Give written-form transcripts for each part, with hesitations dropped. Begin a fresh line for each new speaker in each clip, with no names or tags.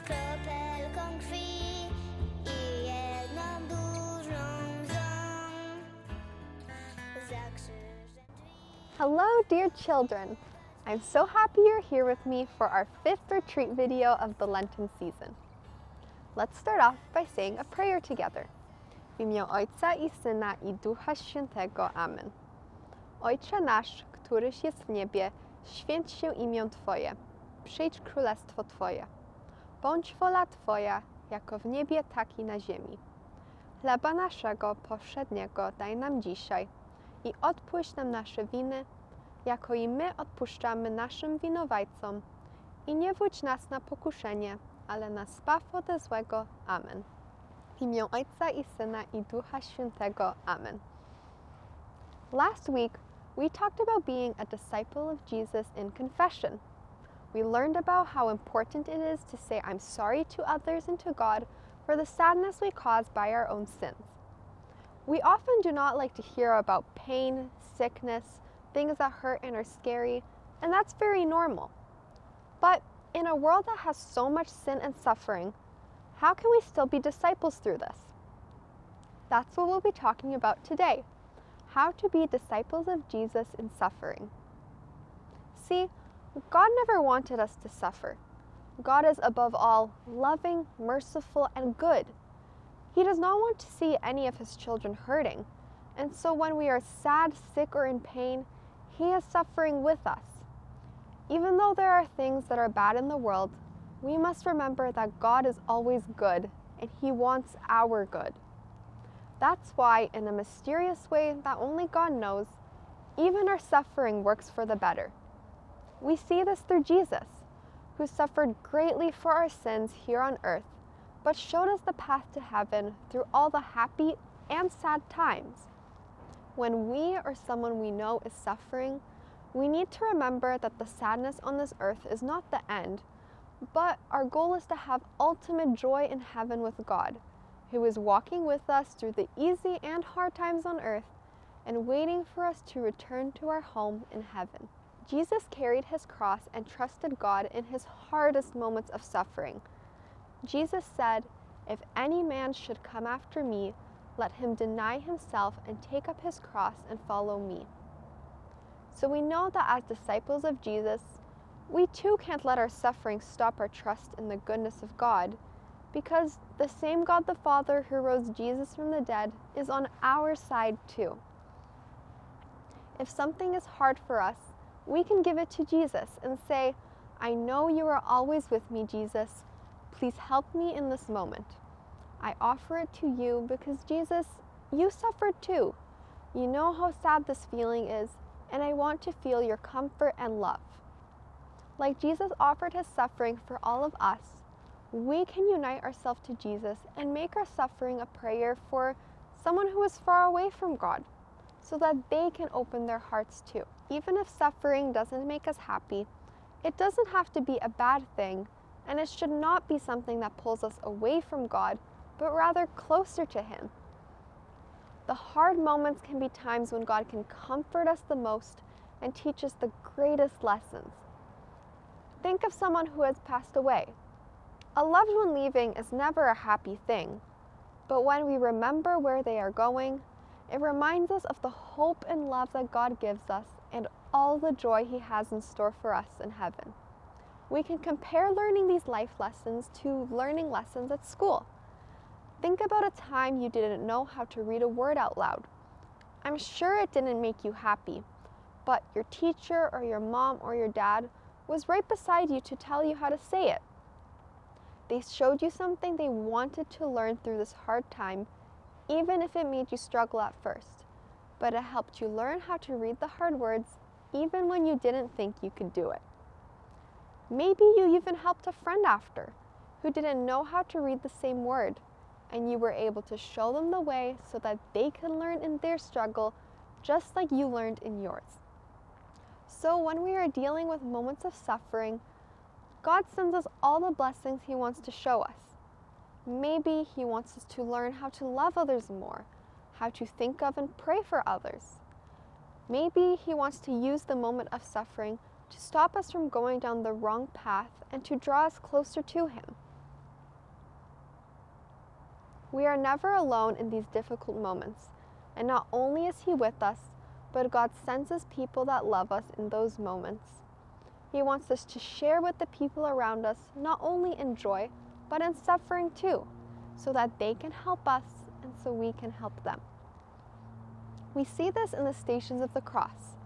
kropelką krwi i jedną dużą łzą za krzyżem drzwi.
Hello, dear children! I'm so happy you're here with me for our 5th retreat video of the Lenten season. Let's start off by saying a prayer together. W imię Ojca i Syna i Ducha Świętego. Amen. Ojcze nasz, któryś jest w niebie, święć się imię Twoje. Przyjdź królestwo Twoje. Bądź wola Twoja, jako w niebie, tak i na ziemi. Chleba naszego powszedniego daj nam dzisiaj i odpuść nam nasze winy, jako i my odpuszczamy naszym winowajcom. I nie wódź nas na pokuszenie, ale nas zbaw ode złego. Amen. W imię Ojca i Syna i Ducha Świętego. Amen. Last week, we talked about being a disciple of Jesus in confession. We learned about how important it is to say I'm sorry to others and to God for the sadness we cause by our own sins. We often do not like to hear about pain, sickness, things that hurt and are scary, and that's very normal. But in a world that has so much sin and suffering, how can we still be disciples through this? That's what we'll be talking about today. How to be disciples of Jesus in suffering. See, God never wanted us to suffer. God is above all loving, merciful, and good. He does not want to see any of his children hurting. And so when we are sad, sick, or in pain, he is suffering with us. Even though there are things that are bad in the world, we must remember that God is always good, and he wants our good. That's why, in a mysterious way that only God knows, even our suffering works for the better. We see this through Jesus, who suffered greatly for our sins here on earth, but showed us the path to heaven through all the happy and sad times. When we or someone we know is suffering, we need to remember that the sadness on this earth is not the end, but our goal is to have ultimate joy in heaven with God, who is walking with us through the easy and hard times on earth and waiting for us to return to our home in heaven. Jesus carried his cross and trusted God in his hardest moments of suffering. Jesus said, "If any man should come after me, let him deny himself and take up his cross and follow me." So we know that as disciples of Jesus, we too can't let our suffering stop our trust in the goodness of God, because the same God the Father who rose Jesus from the dead is on our side too. If something is hard for us, we can give it to Jesus and say, "I know you are always with me, Jesus. Please help me in this moment. I offer it to you because, Jesus, you suffered too. You know how sad this feeling is, and I want to feel your comfort and love." Like Jesus offered his suffering for all of us, we can unite ourselves to Jesus and make our suffering a prayer for someone who is far away from God, so that they can open their hearts too. Even if suffering doesn't make us happy, it doesn't have to be a bad thing, and it should not be something that pulls us away from God, but rather closer to him. The hard moments can be times when God can comfort us the most and teach us the greatest lessons. Think of someone who has passed away. A loved one leaving is never a happy thing, but when we remember where they are going, it reminds us of the hope and love that God gives us and all the joy he has in store for us in heaven. We can compare learning these life lessons to learning lessons at school. Think about a time you didn't know how to read a word out loud. I'm sure it didn't make you happy, but your teacher or your mom or your dad was right beside you to tell you how to say it. They showed you something they wanted to learn through this hard time, even if it made you struggle at first. But it helped you learn how to read the hard words, even when you didn't think you could do it. Maybe you even helped a friend after, who didn't know how to read the same word, and you were able to show them the way so that they could learn in their struggle just like you learned in yours. So when we are dealing with moments of suffering, God sends us all the blessings he wants to show us. Maybe he wants us to learn how to love others more, how to think of and pray for others. Maybe he wants to use the moment of suffering to stop us from going down the wrong path and to draw us closer to him. We are never alone in these difficult moments, and not only is He with us, but God sends us people that love us in those moments. He wants us to share with the people around us, not only in joy, but in suffering too, so that they can help us and so we can help them. We see this in the Stations of the Cross,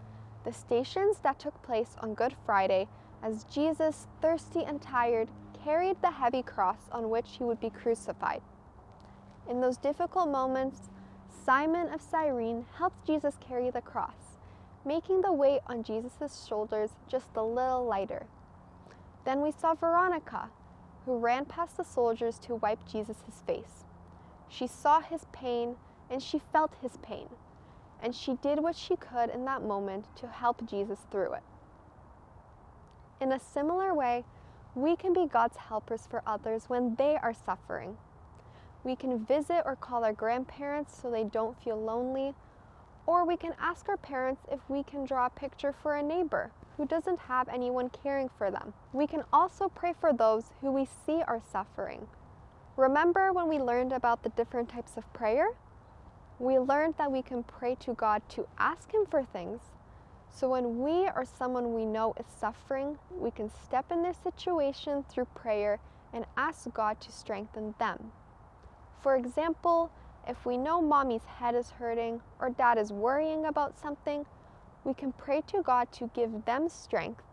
the stations that took place on Good Friday as Jesus, thirsty and tired, carried the heavy cross on which He would be crucified. In those difficult moments, Simon of Cyrene helped Jesus carry the cross, making the weight on Jesus' shoulders just a little lighter. Then we saw Veronica, who ran past the soldiers to wipe Jesus' face. She saw His pain and she felt His pain, and she did what she could in that moment to help Jesus through it. In a similar way, we can be God's helpers for others when they are suffering. We can visit or call our grandparents so they don't feel lonely, or we can ask our parents if we can draw a picture for a neighbor who doesn't have anyone caring for them. We can also pray for those who we see are suffering. Remember when we learned about the different types of prayer? We learned that we can pray to God to ask Him for things. So when we or someone we know is suffering, we can step in their situation through prayer and ask God to strengthen them. For example, if we know mommy's head is hurting or dad is worrying about something, we can pray to God to give them strength,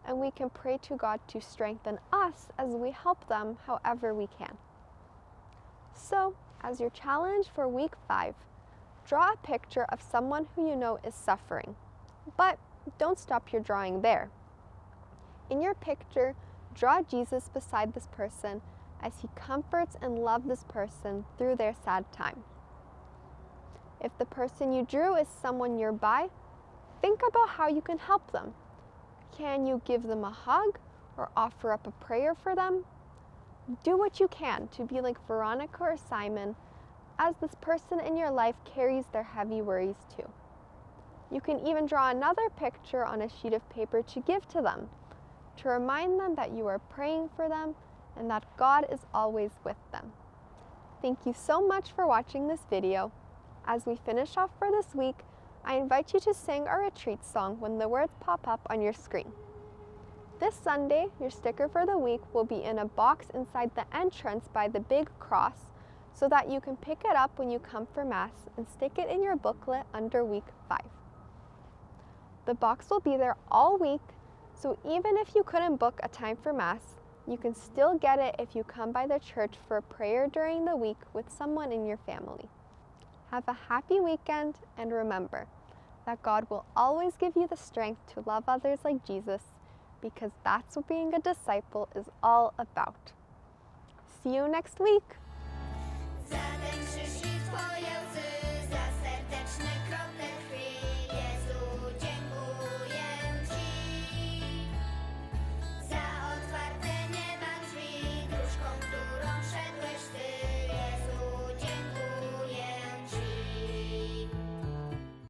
and we can pray to God to strengthen us as we help them however we can. So, as your challenge for week 5, draw a picture of someone who you know is suffering. But don't stop your drawing there. In your picture, draw Jesus beside this person as He comforts and loves this person through their sad time. If the person you drew is someone nearby, think about how you can help them. Can you give them a hug or offer up a prayer for them? Do what you can to be like Veronica or Simon as this person in your life carries their heavy worries too. You can even draw another picture on a sheet of paper to give to them, to remind them that you are praying for them and that God is always with them. Thank you so much for watching this video. As we finish off for this week, I invite you to sing our retreat song when the words pop up on your screen. This Sunday, your sticker for the week will be in a box inside the entrance by the big cross so that you can pick it up when you come for Mass and stick it in your booklet under week 5. The box will be there all week, so even if you couldn't book a time for Mass, you can still get it if you come by the church for a prayer during the week with someone in your family. Have a happy weekend, and remember that God will always give you the strength to love others like Jesus, because that's what being a disciple is all about. See you next week!
Zatem przyszli twoje